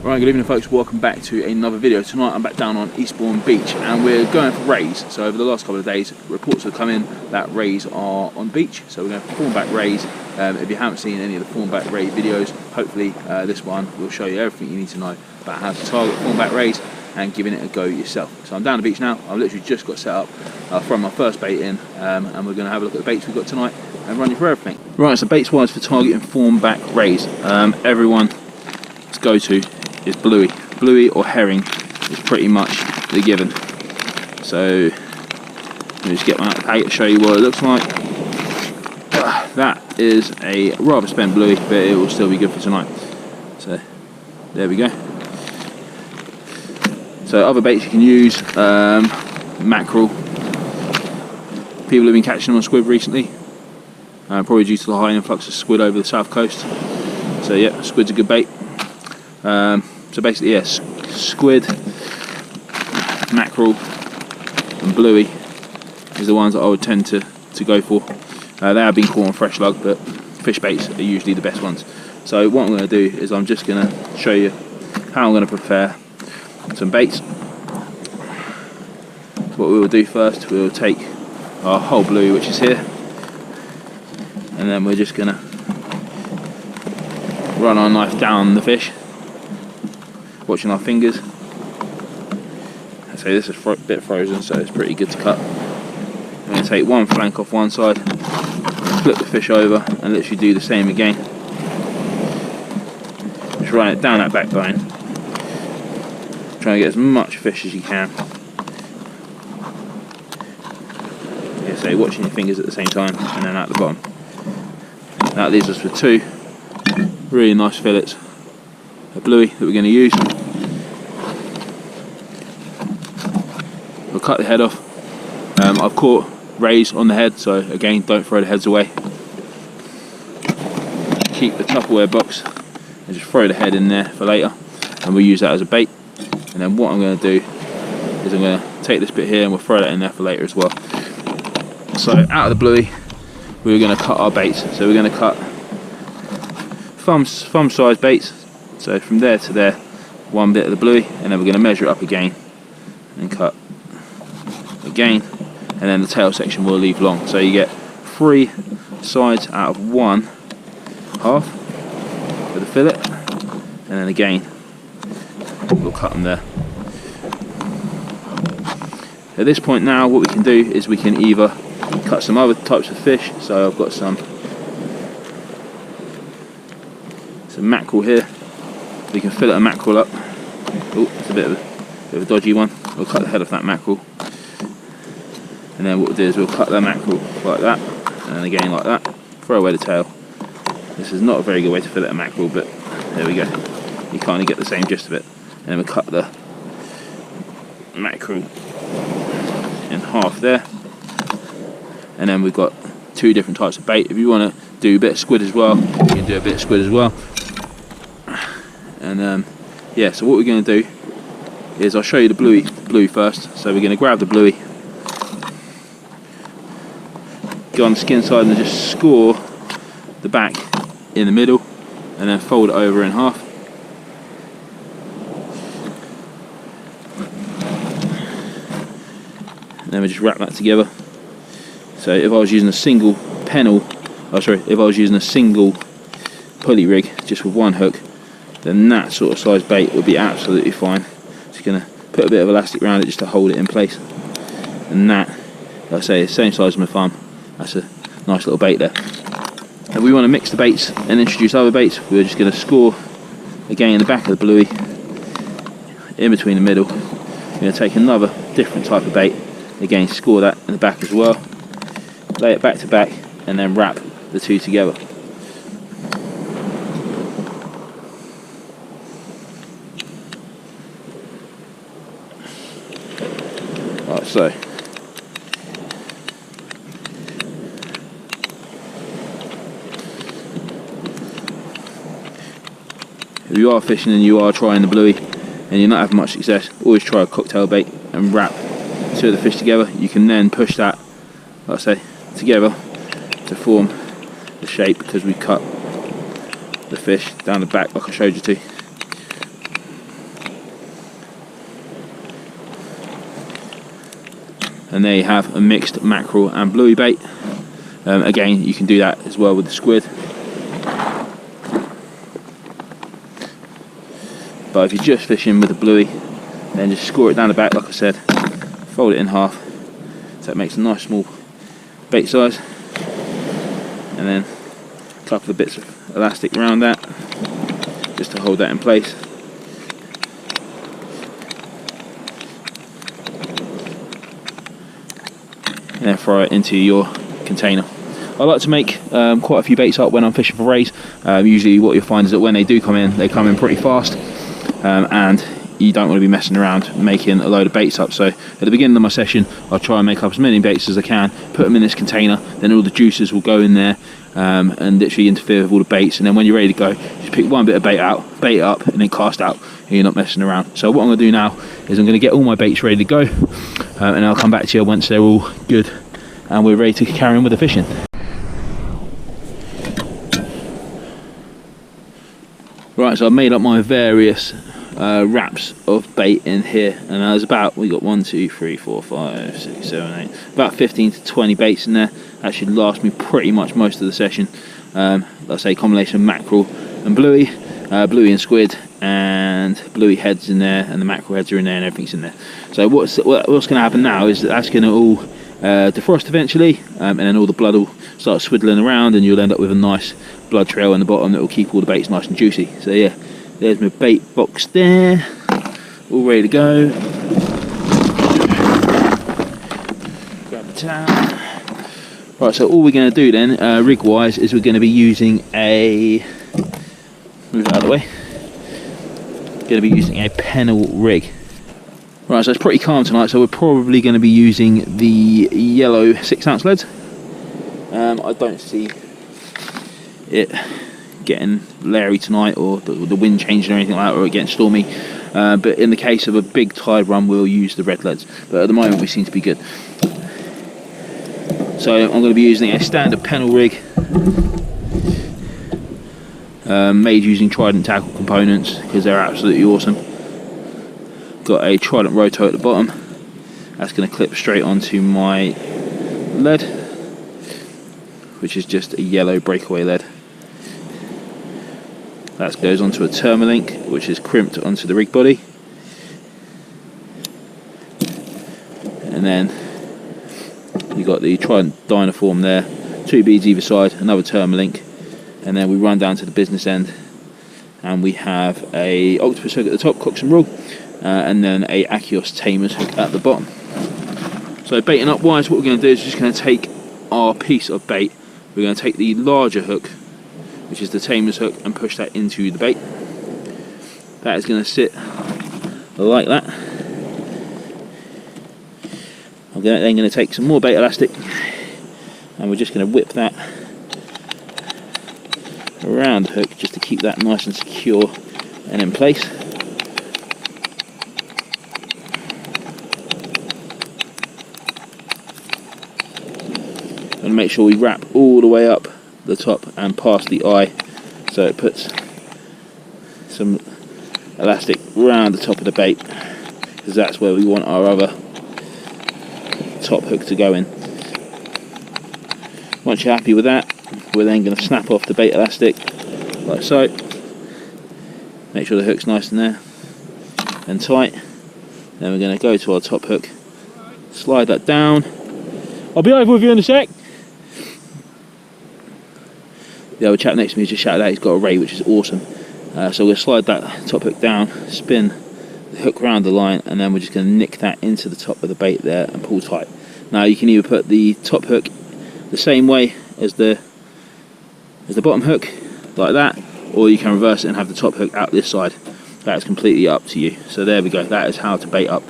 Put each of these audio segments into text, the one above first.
Right, good evening folks, welcome back to another video. Tonight I'm back down on Eastbourne beach and we're going for rays. So over the last couple of days reports have come in that rays are on beach, so we're going for Thornback rays. If you haven't seen any of the Thornback ray videos, hopefully this one will show you everything you need to know about how to target Thornback rays and giving it a go yourself. So I'm down the beach now. I've literally just got set up from my first bait in, and we're going to have a look at the baits we've got tonight and run you through everything. Right, so baits wise for targeting Thornback rays, everyone's go-to is bluey. Bluey or herring is pretty much the given. So let me just get one out of the paint to show you what it looks like. That is a rather spent bluey, but it will still be good for tonight. So there we go. So other baits you can use, mackerel. People have been catching them on squid recently, probably due to the high influx of squid over the south coast. So yeah, squid's a good bait. So basically, yes, squid, mackerel and bluey is the ones that I would tend to go for. They have been caught on fresh lug, but fish baits are usually the best ones. So what I'm going to do is I'm just going to show you how I'm going to prepare some baits. What we will do first, we will take our whole bluey, which is here, and then we're just going to run our knife down the fish, watching our fingers. So this is a bit frozen, so it's pretty good to cut. I'm going to take one flank off one side, flip the fish over and literally do the same again. Just run it down that backbone, try and get as much fish as you can. Yeah, so watching your fingers at the same time and then at the bottom. That leaves us with two really nice fillets of bluey that we're going to use. We'll cut the head off. I've caught rays on the head, so again, don't throw the heads away. Keep the Tupperware box and just throw the head in there for later, and we'll use that as a bait. And then what I'm going to do is I'm going to take this bit here and we'll throw that in there for later as well. So out of the bluey, we're going to cut our baits. So we're going to cut thumb size baits. So from there to there, one bit of the bluey, and then we're going to measure it up again and cut again, and then the tail section we'll leave long. So you get 3 sides out of 1 half for the fillet, and then again we'll cut them there. At this point now, what we can do is we can either cut some other types of fish. So I've got some mackerel here. We can fillet a mackerel up. Oh, it's a bit of a dodgy one. We'll cut the head off that mackerel, and then what we'll do is we'll cut the mackerel like that, and then again like that. Throw away the tail. This is not a very good way to fillet a mackerel, but there we go. You kind of get the same gist of it. And then we'll cut the mackerel in half there, and then we've got 2 different types of bait. If you want to do a bit of squid as well, you can do a bit of squid as well. And yeah, so what we're going to do is I'll show you the bluey first. So we're going to grab the bluey, go on the skin side and just score the back in the middle, and then fold it over in half. And then we just wrap that together. So if I was using a single pennel, if I was using a single pulley rig just with one hook, then that sort of size bait would be absolutely fine. Just going to put a bit of elastic around it just to hold it in place. And that, like I say, is the same size as my thumb. That's a nice little bait there. If we want to mix the baits and introduce other baits, we're just going to score again in the back of the bluey, in between the middle. We're going to take another different type of bait, again score that in the back as well, lay it back to back, and then wrap the 2 together. Like so. If you are fishing and you are trying the bluey and you're not having much success, always try a cocktail bait and wrap 2 of the fish together. You can then push that, like I say, together to form the shape, because we cut the fish down the back like I showed you to. And there you have a mixed mackerel and bluey bait. Again, you can do that as well with the squid. But if you're just fishing with the bluey, then just score it down the back like I said, fold it in half, so it makes a nice small bait size, and then a couple of bits of elastic around that, just to hold that in place. And then throw it into your container. I like to make quite a few baits up when I'm fishing for rays. Usually what you'll find is that when they do come in, they come in pretty fast, and you don't want to be messing around making a load of baits up. So at the beginning of my session, I'll try and make up as many baits as I can, put them in this container, then all the juices will go in there and literally interfere with all the baits, and then when you're ready to go, just pick one bit of bait out, bait it up, and then cast out, and you're not messing around. So what I'm going to do now is I'm going to get all my baits ready to go, and I'll come back to you once they're all good and we're ready to carry on with the fishing. Right, so I've made up my various wraps of bait in here, and there's we got 1, 2, 3, 4, 5, 6, 7, 8, about 15 to 20 baits in there. That should last me pretty much most of the session. Like I say, combination of mackerel and bluey, bluey and squid, and bluey heads in there, and the mackerel heads are in there, and everything's in there. So what's going to happen now is that's going to all defrost eventually, and then all the blood will start swiddling around, and you'll end up with a nice blood trail in the bottom that will keep all the baits nice and juicy. So yeah, there's my bait box there, all ready to go. Grab the towel. Right, so all we're going to do then, rig wise, is we're going to be using a, move it out of the way, going to be using a pennel rig. Right, so it's pretty calm tonight, so we're probably going to be using the yellow 6-ounce leads. I don't see it getting leery tonight, or the wind changing or anything like that, or it getting stormy. But in the case of a big tide run, we'll use the red leads. But at the moment, we seem to be good. So I'm going to be using a standard pennel rig, made using Trident tackle components because they're absolutely awesome. Got a Trident roto at the bottom. That's going to clip straight onto my lead, which is just a yellow breakaway lead. That goes onto a Thermalink, which is crimped onto the rig body. And then you got the Trident Dynaform there, 2 beads either side, another Thermalink, and then we run down to the business end, and we have a octopus hook at the top, Cox and Rule, and then a Achios Tamers hook at the bottom. So baiting up wise, what we're going to do is just going to take our piece of bait, we're going to take the larger hook, which is the Tamers hook, and push that into the bait. That is going to sit like that. I'm then going to take some more bait elastic, and we're just going to whip that around the hook just to keep that nice and secure and in place. And make sure we wrap all the way up the top and past the eye, so it puts some elastic around the top of the bait, because that's where we want our other top hook to go in. Once you're happy with that, we're then going to snap off the bait elastic like so. Make sure the hook's nice in there and tight. Then we're going to go to our top hook, slide that down. I'll be over with you in a sec. The other chap next to me just shouted out he's got a ray, which is awesome. So we'll slide that top hook down, spin the hook around the line, and then we're just going to nick that into the top of the bait there and pull tight. Now you can either put the top hook the same way as the bottom hook, like that, or you can reverse it and have the top hook out this side. That is completely up to you. So there we go, that is how to bait up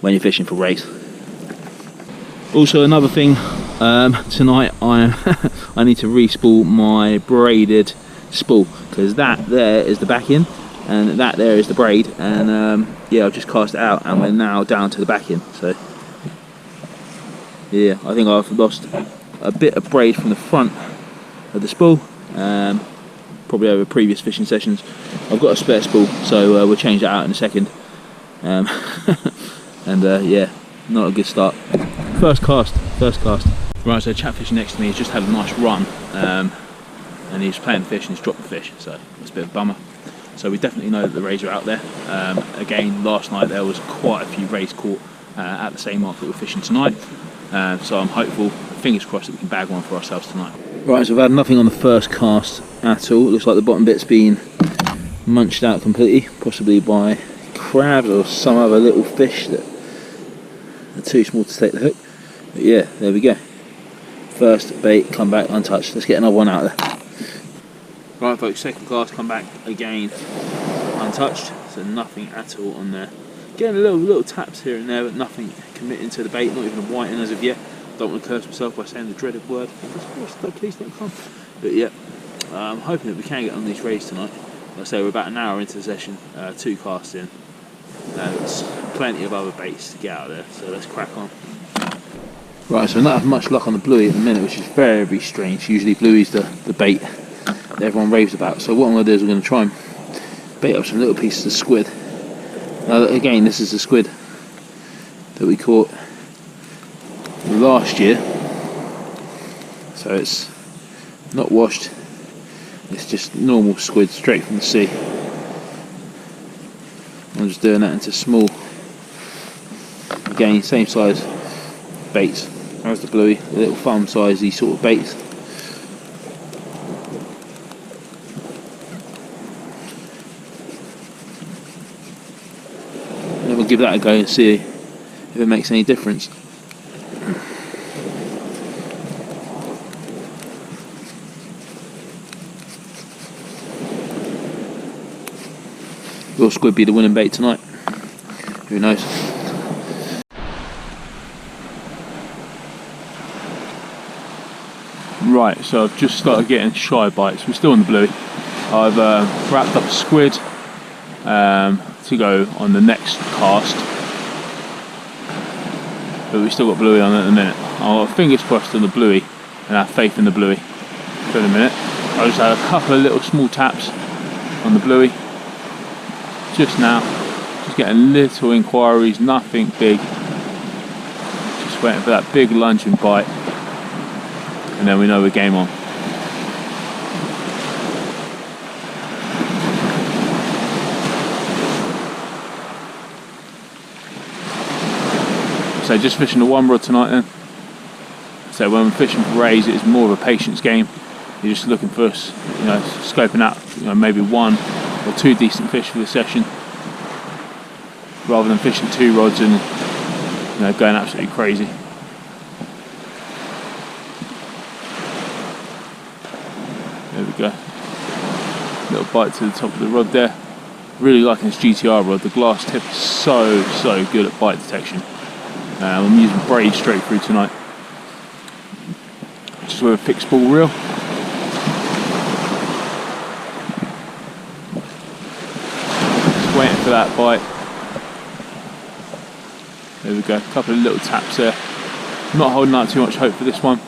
when you're fishing for rays. Also another thing, tonight I need to re-spool my braided spool, because that there is the backing and that there is the braid, and yeah, I've just cast it out and we're now down to the backing. So yeah, I think I've lost a bit of braid from the front of the spool, probably over previous fishing sessions. I've got a spare spool, so we'll change that out in a second. And yeah, Not a good start. First cast. Right, so the chap fishing next to me has just had a nice run, and he's playing the fish and he's dropped the fish, so it's a bit of a bummer. So we definitely know that the rays are out there. Again, last night there was quite a few rays caught at the same mark that we're fishing tonight. So I'm hopeful, fingers crossed, that we can bag one for ourselves tonight. Right, so we've had nothing on the first cast at all. It looks like the bottom bit's been munched out completely, possibly by crabs or some other little fish that are too small to take the hook. But yeah, there we go. First bait, come back untouched. Let's get another one out there. Right folks, second cast, come back again, untouched, so nothing at all on there. Getting little taps here and there, but nothing committing to the bait, not even a whiting as of yet. Don't want to curse myself by saying the dreaded word, please don't come. But yeah, I'm hoping that we can get on these rays tonight. Like I say, we're about an hour into the session, 2 casts in. There's plenty of other baits to get out there, so let's crack on. Right, so we're not having much luck on the bluey at the minute, which is very, very strange. Usually bluey's the bait that everyone raves about. So what I'm going to do is I'm going to try and bait up some little pieces of squid. Now again, this is the squid that we caught last year, so it's not washed, it's just normal squid straight from the sea. I'm just doing that into small, again same size baits as the bluey, the little thumb sizey sort of baits. And we'll give that a go and see if it makes any difference. Will squid be the winning bait tonight? Who knows? Right, so I've just started getting shy bites. We're still on the bluey. I've wrapped up a squid to go on the next cast, but we've still got bluey on at the minute. I'll fingers crossed on the bluey and have faith in the bluey for the minute. I just had a couple of little small taps on the bluey just now, just getting little inquiries, nothing big, just waiting for that big lunging bite, and then we know we're game on. So just fishing the one rod tonight then. So when we're fishing for rays, it's more of a patience game. You're just looking for, scoping out, maybe 1 or 2 decent fish for the session, rather than fishing 2 rods and going absolutely crazy. There we go. Little bite to the top of the rod there. Really liking this GTR rod. The glass tip is so good at bite detection. I'm using braid straight through tonight, just with a fixed ball reel. Just waiting for that bite. There we go, a couple of little taps there. Not holding out too much hope for this one.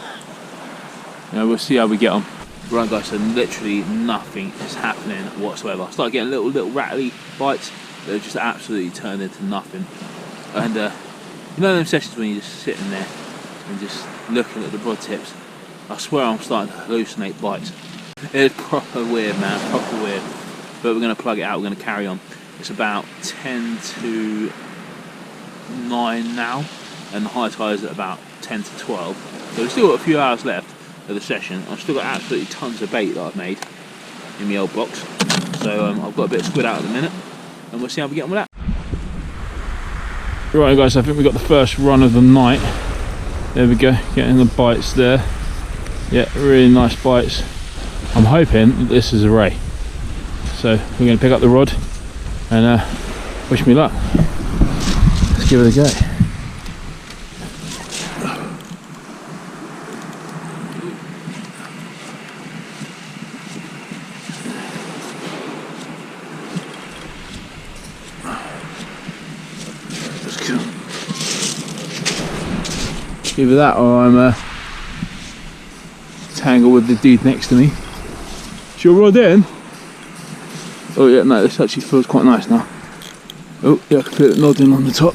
We'll see how we get on. Right guys, so literally nothing is happening whatsoever. I started getting little rattly bites that have just absolutely turned into nothing. And them sessions when you're just sitting there and just looking at the rod tips, I swear I'm starting to hallucinate bites. It's proper weird, man, proper weird. But we're going to plug it out, we're going to carry on. It's about 10 to 9 now, and the high tide is at about 10 to 12. So we've still got a few hours left of the session. I've still got absolutely tons of bait that I've made in my old box. So I've got a bit of squid out at the minute, and we'll see how we get on with that. Right guys, I think we got the first run of the night. There we go, getting the bites there. Yeah, really nice bites. I'm hoping that this is a ray. So we're going to pick up the rod and wish me luck. Let's give it a go. Either that or I'm tangled with the dude next to me. Is your rod in? Oh yeah, no, this actually feels quite nice now. Oh yeah, I can feel it nodding on the top.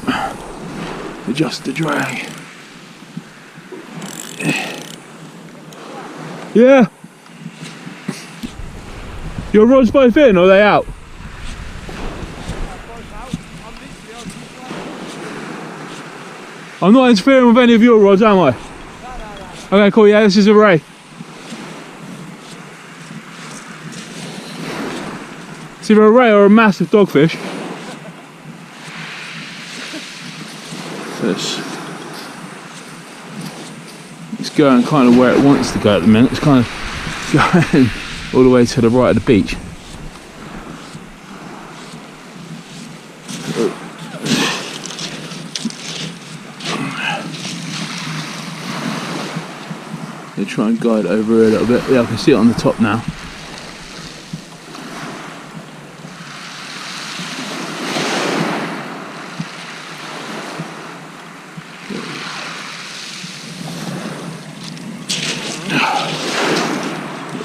Adjust the drag. Yeah. Your rods both in, or are they out? I'm not interfering with any of your rods, am I? No. Okay, cool, yeah, this is a ray. It's either a ray or a massive dogfish. It's going kind of where it wants to go at the minute. It's kind of going all the way to the right of the beach. I'll try and guide over here a little bit. Yeah, I can see it on the top now.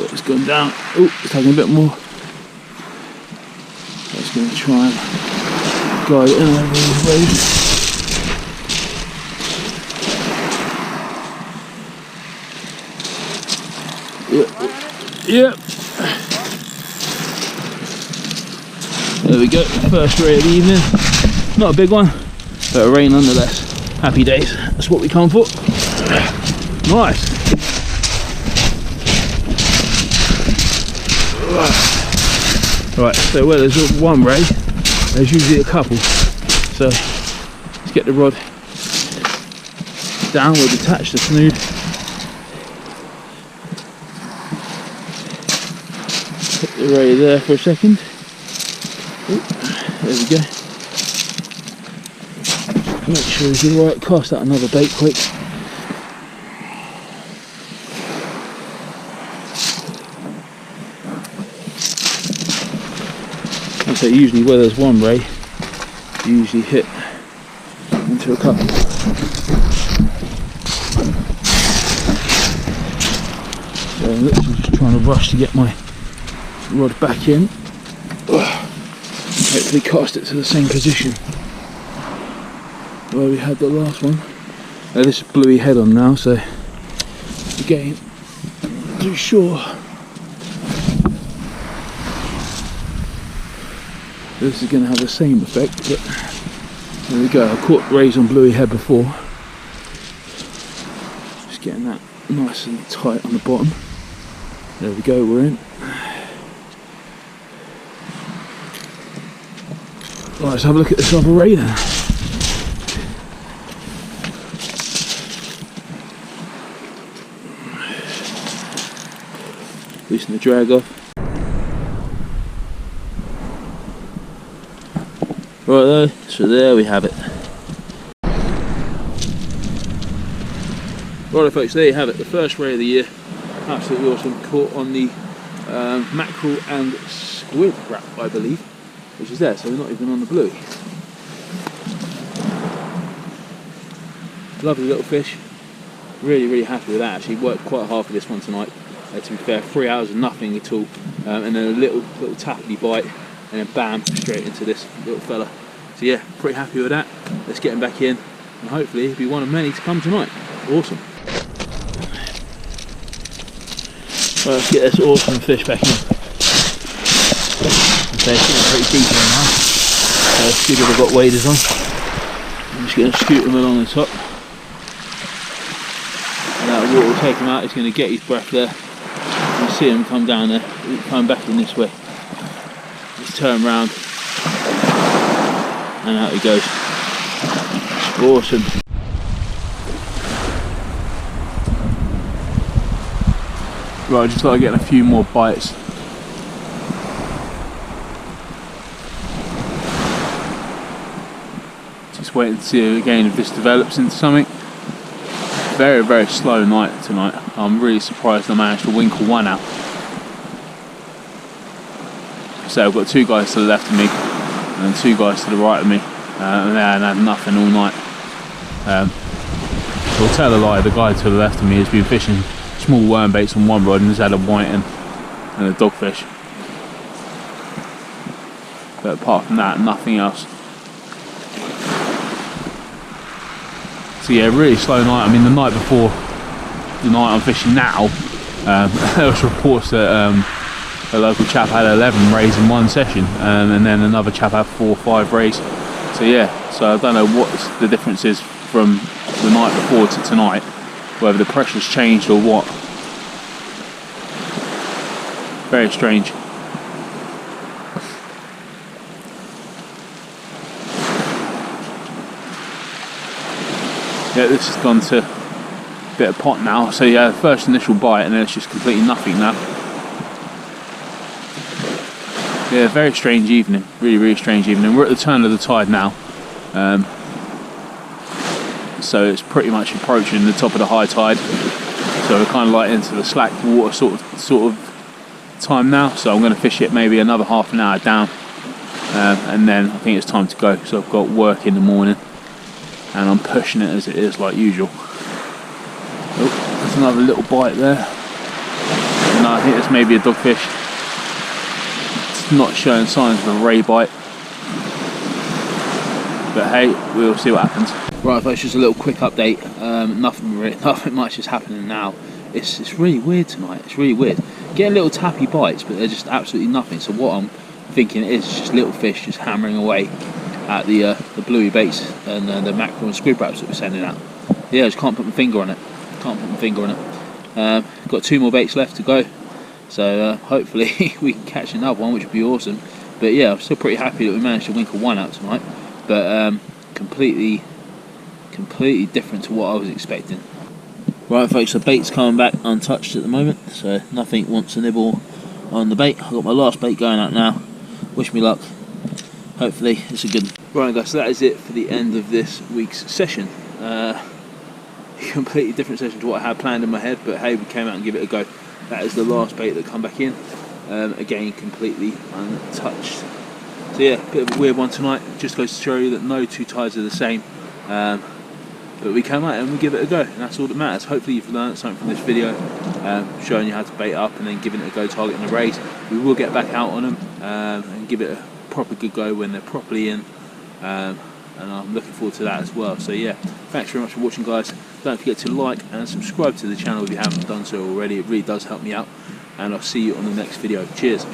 It's gone down. Oh, it's taking a bit more. I'm just going to try and guide it in over these waves. Yep. There we go, first ray of the evening. Not a big one, but a ray nonetheless. Happy days, that's what we come for. Nice. Right, so where there's one ray, there's usually a couple. So let's get the rod down, we'll detach the snood. Put the ray there for a second. Ooh, there we go. Make sure we do right. Cast out another bait quick. And so usually where there's one ray, you usually hit into a couple. So I'm literally just trying to rush to get my rod back in. Hopefully cast it to the same position where we had the last one. This is bluey head on now, so again, not too sure. This is going to have the same effect, but there we go. I caught rays on bluey head before. Just getting that nice and tight on the bottom. There we go, we're in. Right, let's have a look at this other ray then. Loosen the drag off. Right though, so there we have it. Right folks, there you have it, the first ray of the year. Absolutely awesome, caught on the mackerel and squid wrap, I believe, which is there, so we're not even on the bluey. Lovely little fish, really happy with that. Actually worked quite hard for this one tonight, to be fair. 3 hours of nothing at all, and then a little tackly bite, and then bam, straight into this little fella. So yeah, pretty happy with that. Let's get him back in, and hopefully he'll be one of many to come tonight. Awesome. Right, let's get this awesome fish back in. Okay, it's getting pretty deep in now. It's good if I've got waders on. I'm just going to scoot him along the top. And that water will take him out. He's going to get his breath there. You see him come down there. He'll come back in this way. Just turn round. And out he goes. Awesome. Right, I just thought I'd get a few more bites. Just waiting to see again if this develops into something. Very slow night tonight. I'm really surprised I managed to winkle one out. So I've got two guys to the left of me and two guys to the right of me, and they hadn't had nothing all night. I'll tell a lie, the guy to the left of me has been fishing small worm baits on one rod and has had a whiting and a dogfish. But apart from that, nothing else. So yeah, really slow night. I mean, the night before the night I'm fishing now, there was reports that a local chap had 11 rays in one session, and then another chap had 4 or 5 rays. So yeah, so I don't know what the difference is from the night before to tonight, whether the pressure's changed or what. Very strange. Yeah, this has gone to a bit of pot now. So yeah, first initial bite, and then it's just completely nothing now. Yeah, very strange evening. Really strange evening. We're at the turn of the tide now. So it's pretty much approaching the top of the high tide. So we're kind of like into the slack water sort of time now. So I'm going to fish it maybe another half an hour down. And then I think it's time to go. So I've got work in the morning. And I'm pushing it as it is, like usual. Oh, there's another little bite there. No, I think it's maybe a dogfish. It's not showing signs of a ray bite. But hey, we'll see what happens. Right, folks, just a little quick update. Nothing much is happening now. It's really weird tonight. It's really weird. Getting little tappy bites, but they're just absolutely nothing. So what I'm thinking is just little fish just hammering away at the bluey baits and the mackerel and squid wraps that we're sending out. Yeah, I just can't put my finger on it. Got 2 more baits left to go, so hopefully we can catch another one, which would be awesome. But yeah, I'm still pretty happy that we managed to winkle 1 out tonight, but completely different to what I was expecting. Right, folks, the bait's coming back untouched at the moment, so nothing wants a nibble on the bait. I've got my last bait going out now. Wish me luck. Hopefully it's a good one. Right, guys, so that is it for the end of this week's session. Completely different session to what I had planned in my head, but hey, we came out and give it a go. That is the last bait that come back in. Again, completely untouched. So yeah, bit of a weird one tonight. Just goes to show you that no 2 tides are the same. But we came out and we give it a go, and that's all that matters. Hopefully you've learned something from this video, showing you how to bait up and then giving it a go, targeting the rays. We will get back out on them and give it a proper good go when they're properly in, and I'm looking forward to that as well. So yeah, thanks very much for watching, guys. Don't forget to like and subscribe to the channel if you haven't done so already. It really does help me out, and I'll see you on the next video. Cheers.